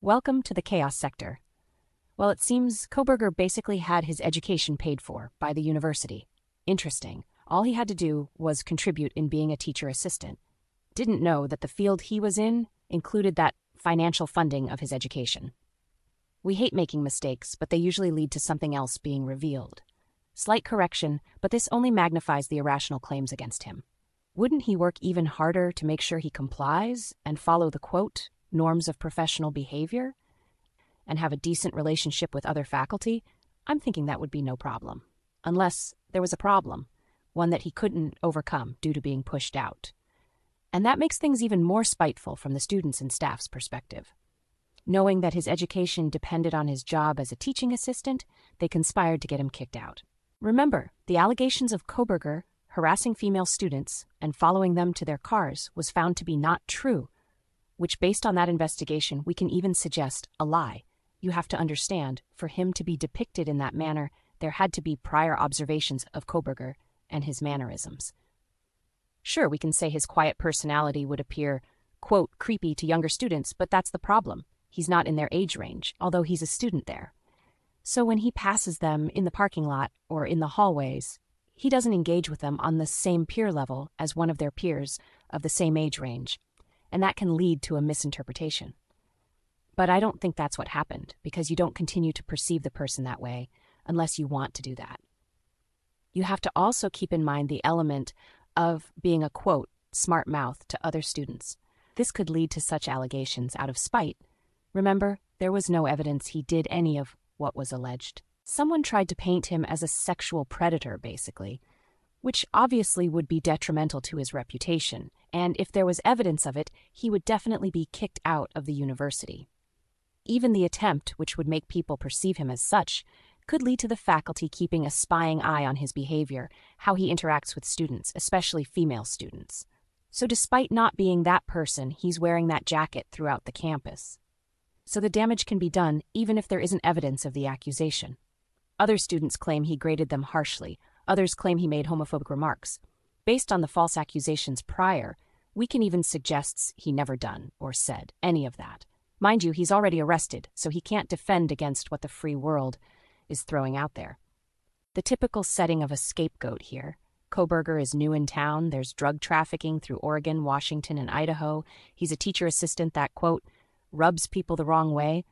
Welcome to the chaos sector. Well, it seems Koberger basically had his education paid for by the university. Interesting. All he had to do was contribute in being a teacher assistant. Didn't know that the field he was in included that financial funding of his education. We hate making mistakes, but they usually lead to something else being revealed. Slight correction, but this only magnifies the irrational claims against him. Wouldn't he work even harder to make sure he complies and follow the, quote, norms of professional behavior, and have a decent relationship with other faculty? I'm thinking that would be no problem. Unless there was a problem, one that he couldn't overcome due to being pushed out. And that makes things even more spiteful from the students' and staff's perspective. Knowing that his education depended on his job as a teaching assistant, they conspired to get him kicked out. Remember, the allegations of Koberger harassing female students and following them to their cars was found to be not true, which based on that investigation, we can even suggest a lie. You have to understand, for him to be depicted in that manner, there had to be prior observations of Koberger and his mannerisms. Sure, we can say his quiet personality would appear, quote, creepy to younger students, but that's the problem. He's not in their age range, although he's a student there. So when he passes them in the parking lot or in the hallways, he doesn't engage with them on the same peer level as one of their peers of the same age range, and that can lead to a misinterpretation. But I don't think that's what happened, because you don't continue to perceive the person that way unless you want to do that. You have to also keep in mind the element of being a, quote, smart mouth to other students. This could lead to such allegations out of spite. Remember, there was no evidence he did any of what was alleged. Someone tried to paint him as a sexual predator, basically, which obviously would be detrimental to his reputation, and if there was evidence of it, he would definitely be kicked out of the university. Even the attempt, which would make people perceive him as such, could lead to the faculty keeping a spying eye on his behavior, how he interacts with students, especially female students. So despite not being that person, he's wearing that jacket throughout the campus. So the damage can be done even if there isn't evidence of the accusation. Other students claim he graded them harshly. Others claim he made homophobic remarks. Based on the false accusations prior, we can even suggest he never done or said any of that. Mind you, he's already arrested, so he can't defend against what the free world is throwing out there. The typical setting of a scapegoat here. Koberger is new in town. There's drug trafficking through Oregon, Washington, and Idaho. He's a teacher assistant that, quote, rubs people the wrong way.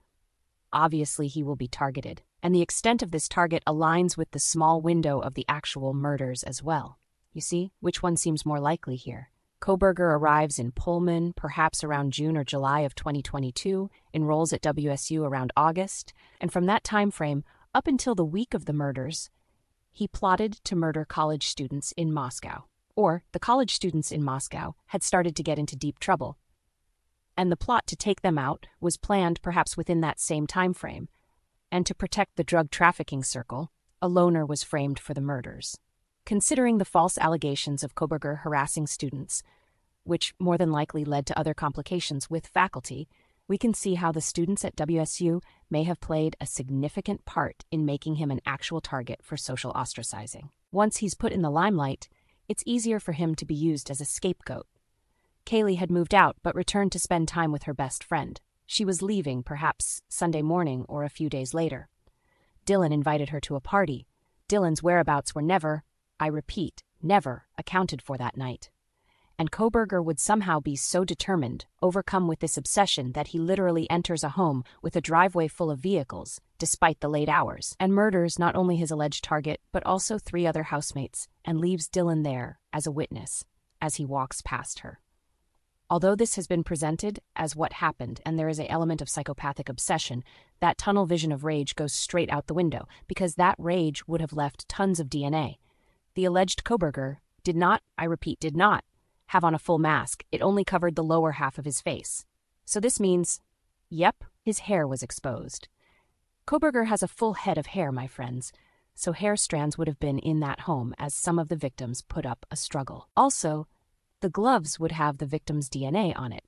Obviously, he will be targeted. And the extent of this target aligns with the small window of the actual murders as well. You see, which one seems more likely here? Koberger arrives in Pullman, perhaps around June or July of 2022, enrolls at WSU around August, and from that time frame, up until the week of the murders, he plotted to murder college students in Moscow. Or the college students in Moscow had started to get into deep trouble, and the plot to take them out was planned perhaps within that same time frame. And to protect the drug trafficking circle, a loner was framed for the murders. Considering the false allegations of Koberger harassing students, which more than likely led to other complications with faculty, we can see how the students at WSU may have played a significant part in making him an actual target for social ostracizing. Once he's put in the limelight, it's easier for him to be used as a scapegoat. Kaylee had moved out but returned to spend time with her best friend. She was leaving, perhaps Sunday morning or a few days later. Dylan invited her to a party. Dylan's whereabouts were never, I repeat, never accounted for that night. And Koberger would somehow be so determined, overcome with this obsession, that he literally enters a home with a driveway full of vehicles, despite the late hours, and murders not only his alleged target, but also 3 other housemates, and leaves Dylan there as a witness as he walks past her. Although this has been presented as what happened, and there is an element of psychopathic obsession, that tunnel vision of rage goes straight out the window, because that rage would have left tons of DNA. The alleged Koberger did not, I repeat, did not, have on a full mask. It only covered the lower half of his face. So this means, yep, his hair was exposed. Koberger has a full head of hair, my friends, so hair strands would have been in that home as some of the victims put up a struggle. Also, the gloves would have the victim's DNA on it.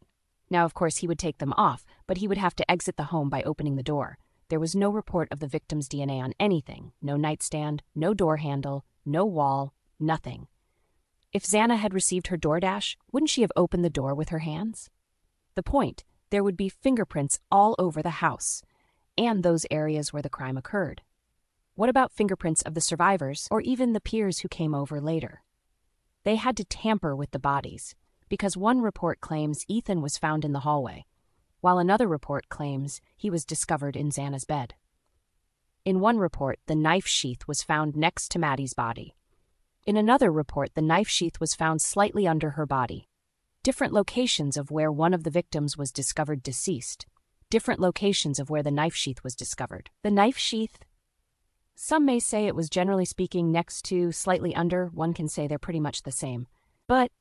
Now, of course, he would take them off, but he would have to exit the home by opening the door. There was no report of the victim's DNA on anything. No nightstand, no door handle, no wall, nothing. If Xana had received her DoorDash, wouldn't she have opened the door with her hands? The point, there would be fingerprints all over the house and those areas where the crime occurred. What about fingerprints of the survivors or even the peers who came over later? They had to tamper with the bodies because one report claims Ethan was found in the hallway, while another report claims he was discovered in Xana's bed. In one report, the knife sheath was found next to Maddie's body. In another report, the knife sheath was found slightly under her body. Different locations of where one of the victims was discovered deceased. Different locations of where the knife sheath was discovered. The knife sheath, some may say it was generally speaking next to, slightly under, one can say they're pretty much the same. But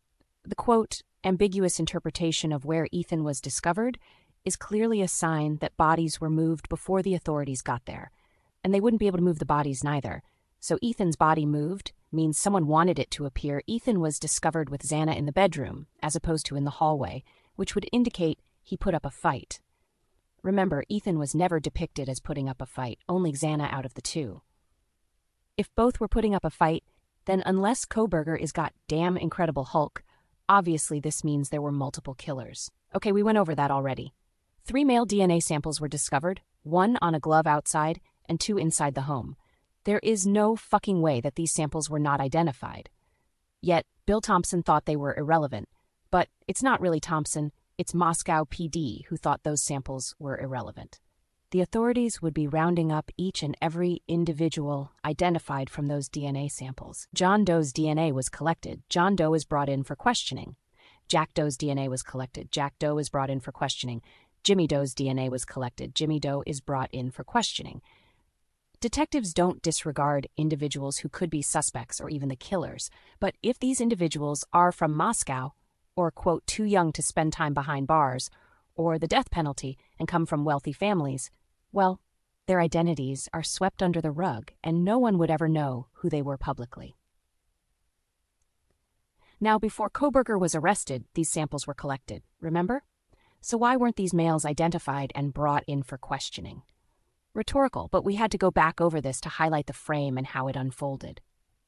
the quote, ambiguous interpretation of where Ethan was discovered is clearly a sign that bodies were moved before the authorities got there. And they wouldn't be able to move the bodies neither. So Ethan's body moved means someone wanted it to appear Ethan was discovered with Xana in the bedroom, as opposed to in the hallway, which would indicate he put up a fight. Remember, Ethan was never depicted as putting up a fight, only Xana out of the two. If both were putting up a fight, then unless Kohberger is got damn Incredible Hulk, obviously this means there were multiple killers. Okay, we went over that already. 3 male DNA samples were discovered, 1 on a glove outside, and 2 inside the home. There is no fucking way that these samples were not identified. Yet, Bill Thompson thought they were irrelevant. But it's not really Thompson, it's Moscow PD who thought those samples were irrelevant. The authorities would be rounding up each and every individual identified from those DNA samples. John Doe's DNA was collected. John Doe is brought in for questioning. Jack Doe's DNA was collected. Jack Doe is brought in for questioning. Jimmy Doe's DNA was collected. Jimmy Doe is brought in for questioning. Detectives don't disregard individuals who could be suspects or even the killers, but if these individuals are from Moscow, or, quote, too young to spend time behind bars, or the death penalty and come from wealthy families, well, their identities are swept under the rug and no one would ever know who they were publicly. Now, before Kohberger was arrested, these samples were collected, remember? So why weren't these males identified and brought in for questioning? Rhetorical, but we had to go back over this to highlight the frame and how it unfolded.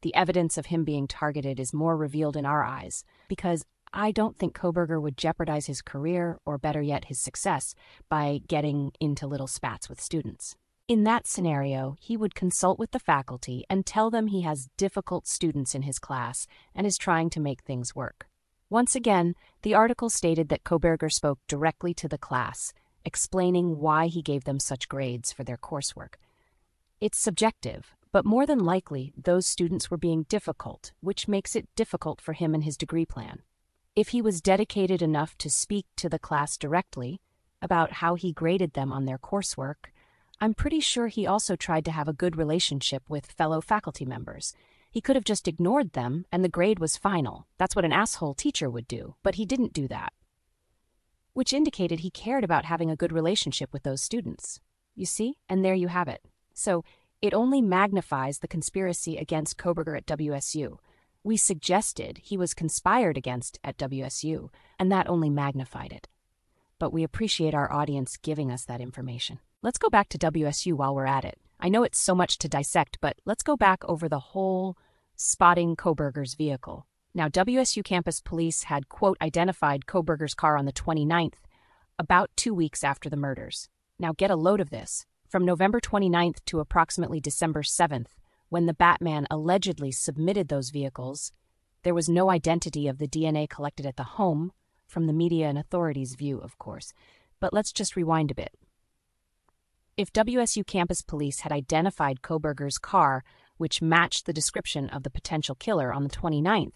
The evidence of him being targeted is more revealed in our eyes, because I don't think Kohberger would jeopardize his career, or better yet, his success, by getting into little spats with students. In that scenario, he would consult with the faculty and tell them he has difficult students in his class and is trying to make things work. Once again, the article stated that Kohberger spoke directly to the class, explaining why he gave them such grades for their coursework. It's subjective, but more than likely, those students were being difficult, which makes it difficult for him and his degree plan. If he was dedicated enough to speak to the class directly about how he graded them on their coursework, I'm pretty sure he also tried to have a good relationship with fellow faculty members. He could have just ignored them and the grade was final. That's what an asshole teacher would do, but he didn't do that, which indicated he cared about having a good relationship with those students. You see? And there you have it. So it only magnifies the conspiracy against Kohberger at WSU. We suggested he was conspired against at WSU, and that only magnified it. But we appreciate our audience giving us that information. Let's go back to WSU while we're at it. I know it's so much to dissect, but let's go back over the whole spotting Kohberger's vehicle. Now, WSU campus police had, quote, identified Kohberger's car on the 29th, about 2 weeks after the murders. Now, get a load of this. From November 29th to approximately December 7th, when the Batman allegedly submitted those vehicles, there was no identity of the DNA collected at the home, from the media and authorities' view, of course. But let's just rewind a bit. If WSU campus police had identified Kohberger's car, which matched the description of the potential killer on the 29th,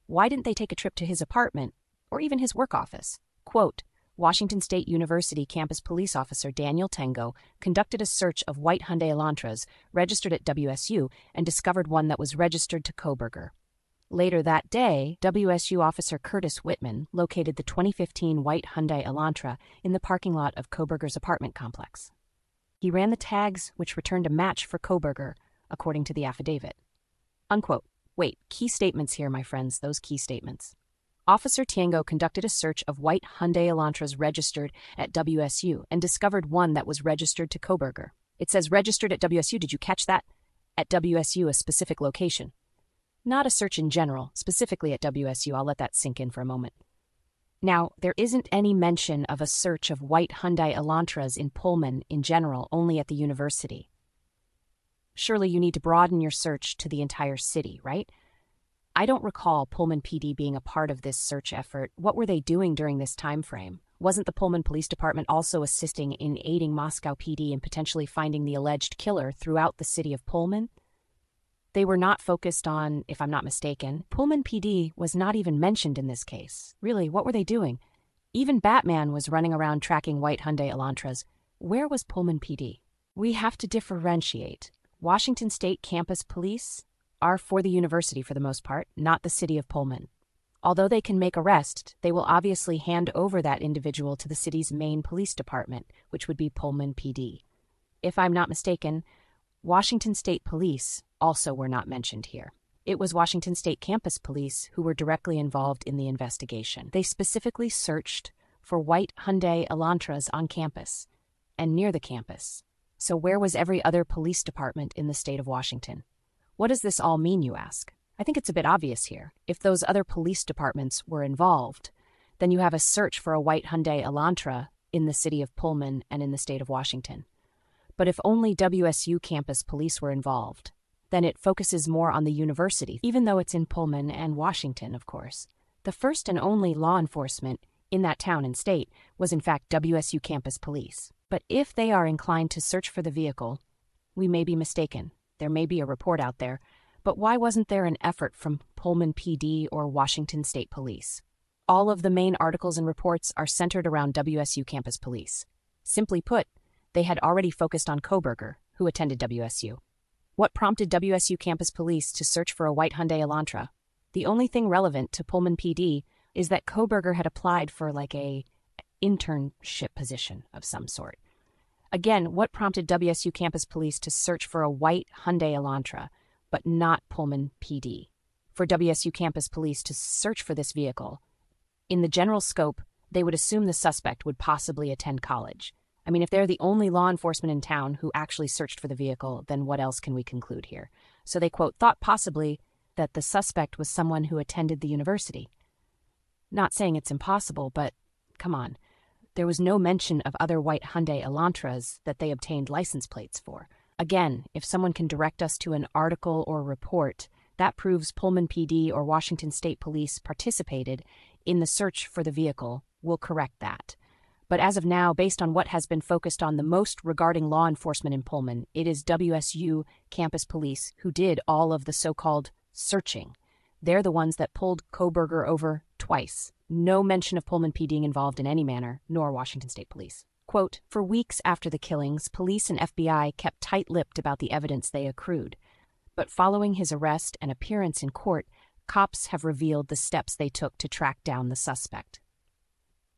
why didn't they take a trip to his apartment, or even his work office? Quote, Washington State University campus police officer Daniel Tengo conducted a search of white Hyundai Elantras registered at WSU and discovered one that was registered to Kohberger. Later that day, WSU officer Curtis Whitman located the 2015 white Hyundai Elantra in the parking lot of Kohberger's apartment complex. He ran the tags, which returned a match for Kohberger, according to the affidavit. Unquote. Wait, key statements here, my friends, those key statements. Officer Tango conducted a search of white Hyundai Elantras registered at WSU and discovered one that was registered to Kohberger. It says registered at WSU, did you catch that? At WSU, a specific location. Not a search in general, specifically at WSU. I'll let that sink in for a moment. Now, there isn't any mention of a search of white Hyundai Elantras in Pullman in general, only at the university. Surely you need to broaden your search to the entire city, right? I don't recall Pullman PD being a part of this search effort. What were they doing during this time frame? Wasn't the Pullman Police Department also assisting in aiding Moscow PD in potentially finding the alleged killer throughout the city of Pullman? They were not focused on, if I'm not mistaken. Pullman PD was not even mentioned in this case. Really, what were they doing? Even Batman was running around tracking white Hyundai Elantras. Where was Pullman PD? We have to differentiate. Washington State Campus Police are for the university for the most part, not the city of Pullman. Although they can make arrests, they will obviously hand over that individual to the city's main police department, which would be Pullman PD. If I'm not mistaken, Washington State Police also were not mentioned here. It was Washington State Campus Police who were directly involved in the investigation. They specifically searched for white Hyundai Elantras on campus and near the campus. So where was every other police department in the state of Washington? What does this all mean, you ask? I think it's a bit obvious here. If those other police departments were involved, then you have a search for a white Hyundai Elantra in the city of Pullman and in the state of Washington. But if only WSU campus police were involved, then it focuses more on the university, even though it's in Pullman and Washington, of course. The first and only law enforcement in that town and state was in fact WSU campus police. But if they are inclined to search for the vehicle, we may be mistaken. There may be a report out there, but why wasn't there an effort from Pullman PD or Washington State Police? All of the main articles and reports are centered around WSU campus police. Simply put, they had already focused on Kohberger, who attended WSU. What prompted WSU campus police to search for a white Hyundai Elantra? The only thing relevant to Pullman PD is that Kohberger had applied for like a internship position of some sort. Again, what prompted WSU campus police to search for a white Hyundai Elantra, but not Pullman PD? For WSU campus police to search for this vehicle, in the general scope, they would assume the suspect would possibly attend college. I mean, if they're the only law enforcement in town who actually searched for the vehicle, then what else can we conclude here? So they, quote, thought possibly that the suspect was someone who attended the university. Not saying it's impossible, but come on. There was no mention of other white Hyundai Elantras that they obtained license plates for. Again, if someone can direct us to an article or report, that proves Pullman PD or Washington State Police participated in the search for the vehicle. We'll correct that. But as of now, based on what has been focused on the most regarding law enforcement in Pullman, it is WSU campus police who did all of the so-called searching. They're the ones that pulled Kohberger over twice. No mention of Pullman PD being involved in any manner, nor Washington State Police. Quote, for weeks after the killings, police and FBI kept tight-lipped about the evidence they accrued. But following his arrest and appearance in court, cops have revealed the steps they took to track down the suspect.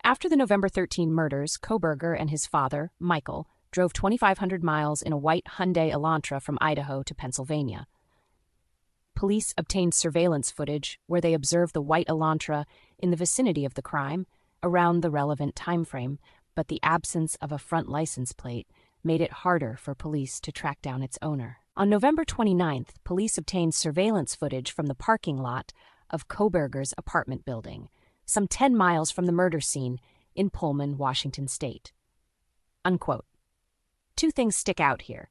After the November 13 murders, Kohberger and his father, Michael, drove 2,500 miles in a white Hyundai Elantra from Idaho to Pennsylvania. Police obtained surveillance footage where they observed the white Elantra in the vicinity of the crime, around the relevant time frame, but the absence of a front license plate made it harder for police to track down its owner. On November 29th, police obtained surveillance footage from the parking lot of Kohberger's apartment building, some 10 miles from the murder scene in Pullman, Washington State. Unquote. Two things stick out here.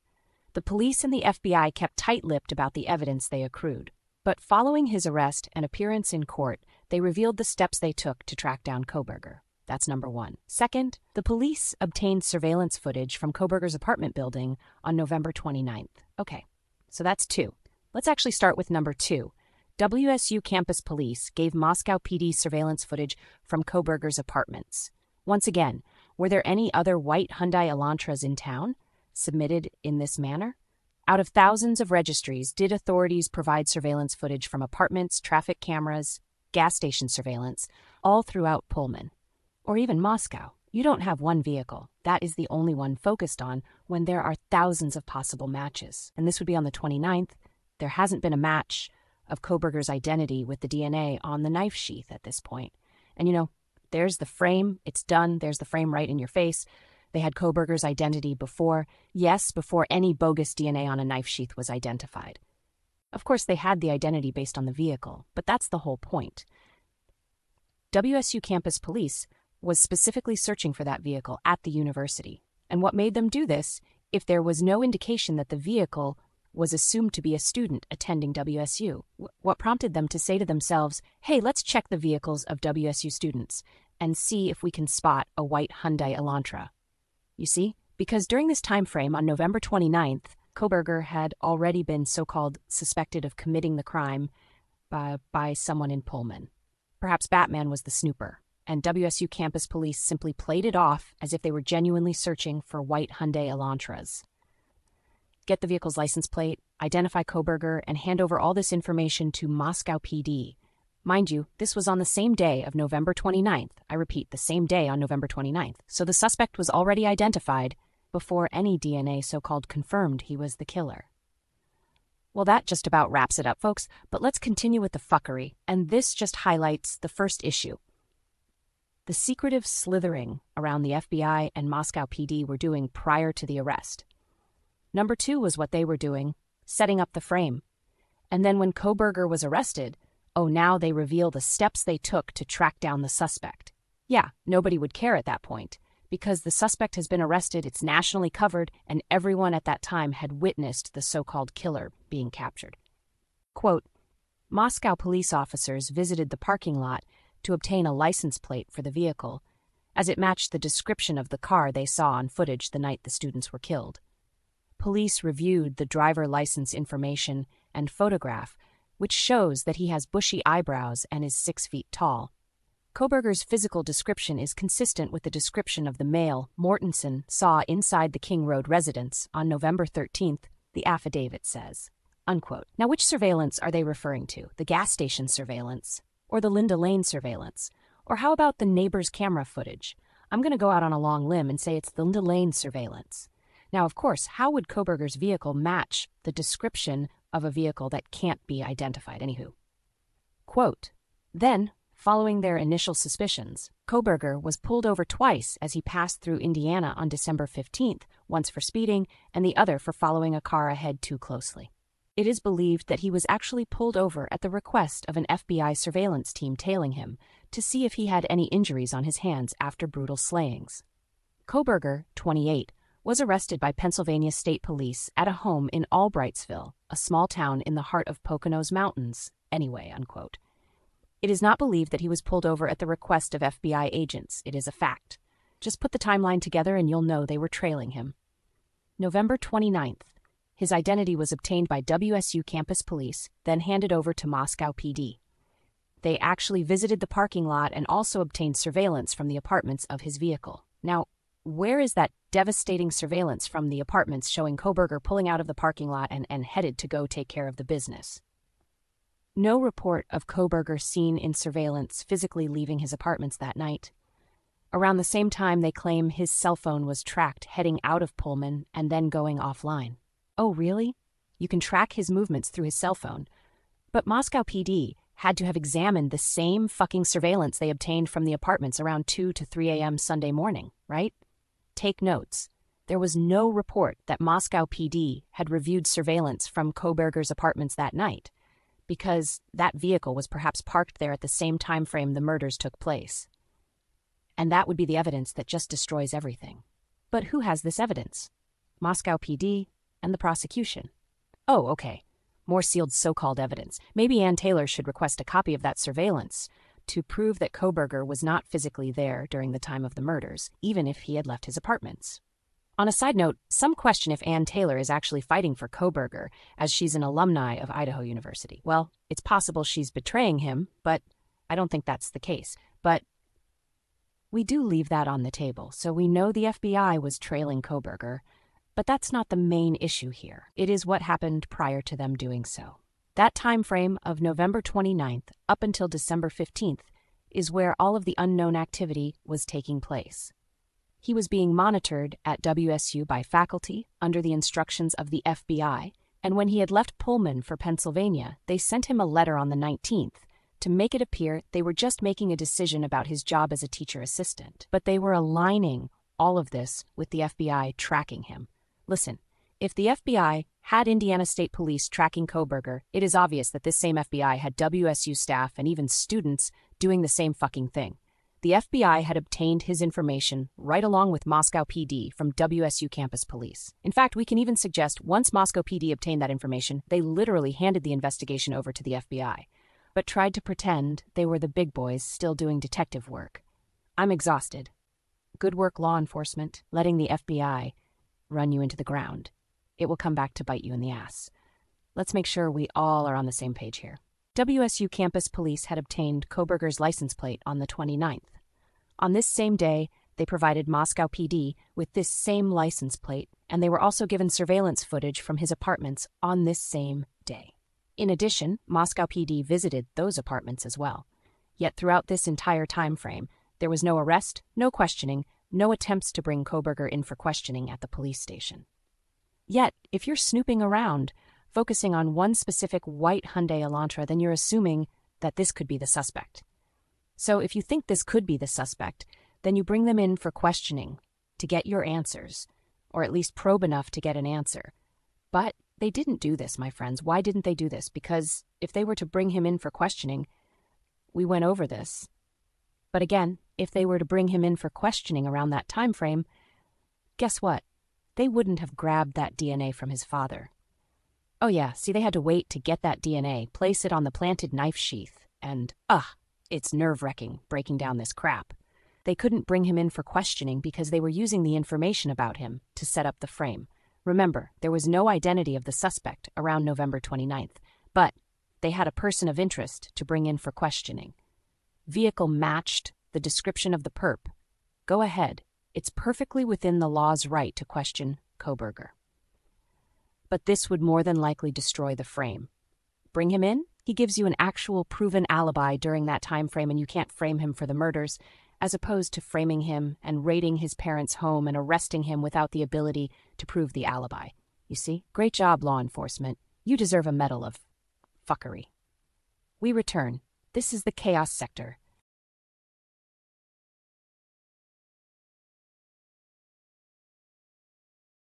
The police and the FBI kept tight-lipped about the evidence they accrued. But following his arrest and appearance in court, they revealed the steps they took to track down Kohberger. That's number one. Second, the police obtained surveillance footage from Kohberger's apartment building on November 29th. Okay, so that's two. Let's actually start with number two. WSU campus police gave Moscow PD surveillance footage from Kohberger's apartments. Once again, were there any other white Hyundai Elantras in town submitted in this manner? Out of thousands of registries, did authorities provide surveillance footage from apartments, traffic cameras, gas station surveillance, all throughout Pullman? Or even Moscow? You don't have one vehicle. That is the only one focused on when there are thousands of possible matches. And this would be on the 29th. There hasn't been a match of Kohberger's identity with the DNA on the knife sheath at this point. And you know, there's the frame. It's done. There's the frame right in your face. They had Kohberger's identity before. Yes, before any bogus DNA on a knife sheath was identified. Of course, they had the identity based on the vehicle, but that's the whole point. WSU campus police was specifically searching for that vehicle at the university. And what made them do this, if there was no indication that the vehicle was assumed to be a student attending WSU? What prompted them to say to themselves, hey, let's check the vehicles of WSU students and see if we can spot a white Hyundai Elantra? You see, because during this time frame on November 29th, Kohberger had already been so-called suspected of committing the crime by someone in Pullman. Perhaps Batman was the snooper, and WSU campus police simply played it off as if they were genuinely searching for white Hyundai Elantras. Get the vehicle's license plate, identify Kohberger, and hand over all this information to Moscow PD. Mind you, this was on the same day of November 29th. I repeat, the same day on November 29th. So the suspect was already identified before any DNA so-called confirmed he was the killer. Well, that just about wraps it up, folks, but let's continue with the fuckery, and this just highlights the first issue. The secretive slithering around the FBI and Moscow PD were doing prior to the arrest. Number 2 was what they were doing, setting up the frame. And then when Kohberger was arrested, now they reveal the steps they took to track down the suspect. Yeah, nobody would care at that point, because the suspect has been arrested, it's nationally covered, and everyone at that time had witnessed the so-called killer being captured. Quote, Moscow police officers visited the parking lot to obtain a license plate for the vehicle, as it matched the description of the car they saw on footage the night the students were killed. Police reviewed the driver license information and photograph, which shows that he has bushy eyebrows and is 6 feet tall. Kohberger's physical description is consistent with the description of the male Mortensen saw inside the King Road residence on November 13th, the affidavit says. Unquote. Now, which surveillance are they referring to? The gas station surveillance? Or the Linda Lane surveillance? Or how about the neighbor's camera footage? I'm going to go out on a long limb and say it's the Linda Lane surveillance. Now, of course, how would Kohberger's vehicle match the description of a vehicle that can't be identified? Anywho. Quote, then, following their initial suspicions, Kohberger was pulled over twice as he passed through Indiana on December 15th, once for speeding and the other for following a car ahead too closely. It is believed that he was actually pulled over at the request of an FBI surveillance team tailing him to see if he had any injuries on his hands after brutal slayings. Kohberger, 28, was arrested by Pennsylvania State Police at a home in Albrightsville, a small town in the heart of Poconos Mountains, anyway, unquote. It is not believed that he was pulled over at the request of FBI agents. It is a fact. Just put the timeline together and you'll know they were trailing him. November 29th. His identity was obtained by WSU campus police, then handed over to Moscow PD. They actually visited the parking lot and also obtained surveillance from the apartments of his vehicle. Now, where is that devastating surveillance from the apartments showing Kohberger pulling out of the parking lot and headed to go take care of the business? No report of Kohberger seen in surveillance physically leaving his apartments that night. Around the same time, they claim his cell phone was tracked heading out of Pullman and then going offline. Oh, really? You can track his movements through his cell phone. But Moscow PD had to have examined the same fucking surveillance they obtained from the apartments around 2 to 3 a.m. Sunday morning, right? Take notes. There was no report that Moscow PD had reviewed surveillance from Kohberger's apartments that night, because that vehicle was perhaps parked there at the same time frame the murders took place. And that would be the evidence that just destroys everything. But who has this evidence? Moscow PD and the prosecution. Oh, okay. More sealed so-called evidence. Maybe Ann Taylor should request a copy of that surveillance to prove that Kohberger was not physically there during the time of the murders, even if he had left his apartments. On a side note, some question if Ann Taylor is actually fighting for Kohberger, as she's an alumni of Idaho University. Well, it's possible she's betraying him, but I don't think that's the case. But we do leave that on the table, so we know the FBI was trailing Kohberger, but that's not the main issue here. It is what happened prior to them doing so. That time frame of November 29th up until December 15th is where all of the unknown activity was taking place. He was being monitored at WSU by faculty under the instructions of the FBI, and when he had left Pullman for Pennsylvania, they sent him a letter on the 19th to make it appear they were just making a decision about his job as a teacher assistant. But they were aligning all of this with the FBI tracking him. Listen, If the FBI had Indiana State Police tracking Kohberger, it is obvious that this same FBI had WSU staff and even students doing the same fucking thing. The FBI had obtained his information right along with Moscow PD from WSU campus police. In fact, we can even suggest once Moscow PD obtained that information, they literally handed the investigation over to the FBI, but tried to pretend they were the big boys still doing detective work. I'm exhausted. Good work, law enforcement, letting the FBI run you into the ground. It will come back to bite you in the ass. Let's make sure we all are on the same page here. WSU campus police had obtained Kohberger's license plate on the 29th. On this same day, they provided Moscow PD with this same license plate, and they were also given surveillance footage from his apartments on this same day. In addition, Moscow PD visited those apartments as well. Yet throughout this entire time frame, there was no arrest, no questioning, no attempts to bring Kohberger in for questioning at the police station. Yet, if you're snooping around, focusing on one specific white Hyundai Elantra, then you're assuming that this could be the suspect. So if you think this could be the suspect, then you bring them in for questioning to get your answers, or at least probe enough to get an answer. But they didn't do this, my friends. Why didn't they do this? Because if they were to bring him in for questioning, we went over this. But again, if they were to bring him in for questioning around that time frame, guess what? They wouldn't have grabbed that DNA from his father. Oh yeah, see, they had to wait to get that DNA, place it on the planted knife sheath, and it's nerve-wracking breaking down this crap. They couldn't bring him in for questioning because they were using the information about him to set up the frame. Remember, there was no identity of the suspect around November 29th, but they had a person of interest to bring in for questioning. Vehicle matched the description of the perp. Go ahead. It's perfectly within the law's right to question Kohberger. But this would more than likely destroy the frame. Bring him in? He gives you an actual proven alibi during that time frame, and you can't frame him for the murders, as opposed to framing him and raiding his parents' home and arresting him without the ability to prove the alibi. You see? Great job, law enforcement. You deserve a medal of fuckery. We return. This is the Chaos Sector.